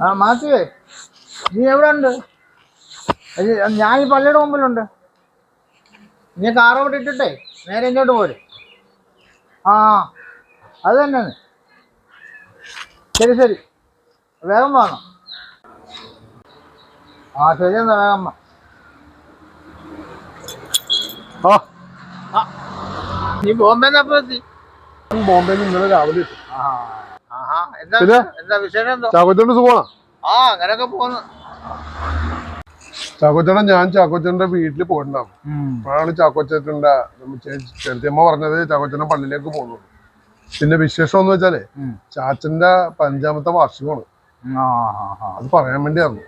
ആ മാറ്റുവേ, നീ എവിടെ ഉണ്ട്? ഞാൻ ഈ പള്ളിയുടെ മുമ്പിലുണ്ട്. നീ കാറ് ഇവിടെ ഇട്ടിട്ടേ നേരെ ഇങ്ങോട്ട് പോര്. ആ അത് തന്നെ. ശരി ശരി, വേഗം വേണം. ആ ശരി എന്നാ, വേഗം വാ. ആ ആ, നീ ബോംബെന്നപ്പോ എത്തി? ബോംബെയിൽ ഇന്നലെ രാവിലെ എത്തി. ആഹാ, എന്താ പിന്നെ? എന്താ വിശേഷം? എന്തോ ചാക്കോച്ചേട്ടൻ സുഖമാണോ? ആ അങ്ങനെയൊക്കെ പോന്നു. ചാക്കോച്ചേട്ടൻ, ഞാൻ ചാക്കോച്ചേട്ടന്റെ വീട്ടിൽ പോയിട്ടുണ്ടാവും. അപ്പോഴാണ് ചാക്കോച്ചേട്ടൻ്റെ ചെറുത്തിയമ്മ പറഞ്ഞത് ചാക്കോച്ചേട്ടൻ പള്ളിയിലേക്ക് പോകുന്നു. പിന്നെ വിശേഷം എന്ന് വെച്ചാലേ, ചാച്ചന്റെ 5ാമത്തെ വാർഷികമാണ്. അത് പറയാൻ വേണ്ടിയായിരുന്നു.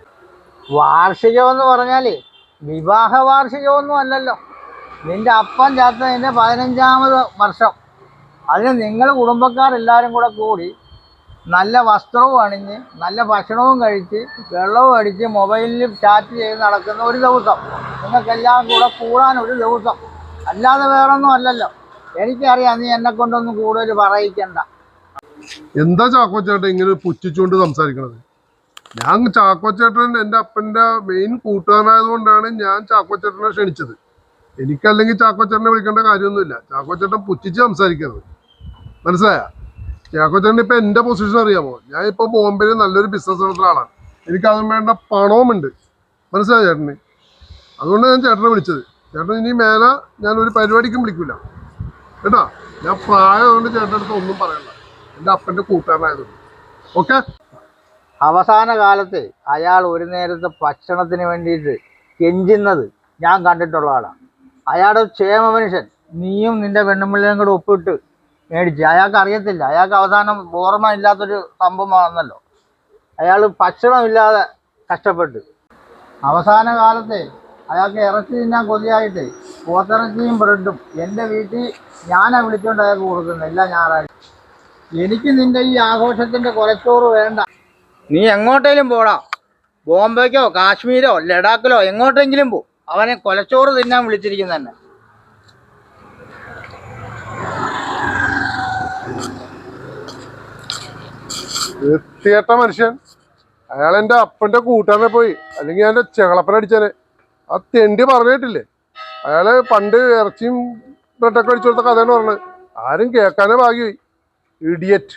വാർഷികം എന്ന് പറഞ്ഞാല് വിവാഹ വാർഷികമൊന്നും അല്ലല്ലോ. നിന്റെ അപ്പൻ ചാത്തതിന്റെ 15ാമത് വർഷം. അതിന് നിങ്ങൾ കുടുംബക്കാരെല്ലാവരും കൂടെ കൂടി നല്ല വസ്ത്രവും അണിഞ്ഞ് നല്ല ഭക്ഷണവും കഴിച്ച് വെള്ളവും അടിച്ച് മൊബൈലിൽ ചാറ്റ് ചെയ്ത് നടക്കുന്ന ഒരു ദിവസം, നിങ്ങൾക്കെല്ലാം കൂടെ കൂടാൻ ഒരു ദിവസം, അല്ലാതെ വേറൊന്നും അല്ലല്ലോ. എനിക്കറിയാം, നീ എന്നെ കൊണ്ടൊന്നും കൂടുതൽ പറയിക്കണ്ട. എന്താ ചാക്കോച്ചേട്ടൻ ഇങ്ങനെ പുച്ഛിച്ചുകൊണ്ട് സംസാരിക്കണത്? ഞാൻ ചാക്കോച്ചേട്ടൻ എൻ്റെ അപ്പൻ്റെ മെയിൻ കൂട്ടുകാരനായത് കൊണ്ടാണ് ഞാൻ ചാക്കോച്ചേട്ടനെ ക്ഷണിച്ചത്. എനിക്കല്ലെങ്കിൽ ചാക്കോച്ചേട്ടനെ വിളിക്കേണ്ട കാര്യമൊന്നുമില്ല. ചാക്കോച്ചേട്ടൻ പുച്ഛിച്ച് സംസാരിക്കരുത്, മനസ്സിലായ? ചാക്കോച്ചേട്ടൻ ഇപ്പം എൻ്റെ പൊസിഷൻ അറിയാമോ? ഞാൻ ഇപ്പോൾ ബോംബെയിൽ നല്ലൊരു ബിസിനസ് നടത്തുന്ന ആളാണ്. എനിക്കതും വേണ്ട പണവുമുണ്ട്, മനസ്സിലായ ചേട്ടന്? അതുകൊണ്ട് ഞാൻ ചേട്ടനെ വിളിച്ചത്. ചേട്ടൻ ഇനി മേലെ ഞാൻ ഒരു പരിപാടിക്കും വിളിക്കില്ല കേട്ടോ. ഞാൻ പ്രായമായതുകൊണ്ട് ചേട്ടൻ്റെ അടുത്ത് ഒന്നും പറയണ്ട, എൻ്റെ അപ്പൻ്റെ കൂട്ടുകാരനായതുകൊണ്ട്. ഓക്കെ? അവസാന കാലത്ത് അയാൾ ഒരു നേരത്തെ ഭക്ഷണത്തിന് വേണ്ടിയിട്ട് കെഞ്ചുന്നത് ഞാൻ കണ്ടിട്ടുള്ള ആളാണ്. അയാളുടെ ക്ഷേമ മനുഷ്യൻ നീയും നിന്റെ പെണ്ണുമ്പിള്ളയും കൂടെ ഒപ്പിട്ട് മേടിച്ച്. അയാൾക്ക് അറിയത്തില്ല, അയാൾക്ക് അവസാനം ഓർമ്മ ഇല്ലാത്തൊരു സംഭവമാണെന്നല്ലോ. അയാൾ ഭക്ഷണമില്ലാതെ കഷ്ടപ്പെട്ട് അവസാന കാലത്തെ അയാൾക്ക് ഇറച്ചി തിന്നാൻ കൊതിയായിട്ട് പോത്തിറച്ചിയും ബ്രെഡും എൻ്റെ വീട്ടിൽ ഞാനാണ് വിളിച്ചുകൊണ്ട് അയാൾക്ക് കൊടുക്കുന്നത് എല്ലാ ഞായറാഴ്ച. എനിക്ക് നിന്റെ ഈ ആഘോഷത്തിൻ്റെ കൊലച്ചോറ് വേണ്ട. നീ എങ്ങോട്ടേലും പോടാ, ബോംബെക്കോ കാശ്മീരോ ലഡാക്കിലോ എങ്ങോട്ടെങ്കിലും പോ. അവനെ കൊലച്ചോറ് തിന്നാൻ വിളിച്ചിരിക്കുന്ന തന്നെ. വൃത്തികെട്ട മനുഷ്യൻ. അയാൾ എൻ്റെ അപ്പൻ്റെ കൂട്ടുകാരനെ പോയി, അല്ലെങ്കിൽ എൻ്റെ ചെകളപ്പനടിച്ചേനെ. ആ തെണ്ടി പറഞ്ഞിട്ടില്ലേ? അയാള് പണ്ട് ഇറച്ചിയും ബ്രെഡൊക്കെ അടിച്ചു കൊടുത്ത കഥയാണ് പറഞ്ഞത്. ആരും കേൾക്കാനേ ഭാഗ്യമായി. ഇഡിയറ്റ്.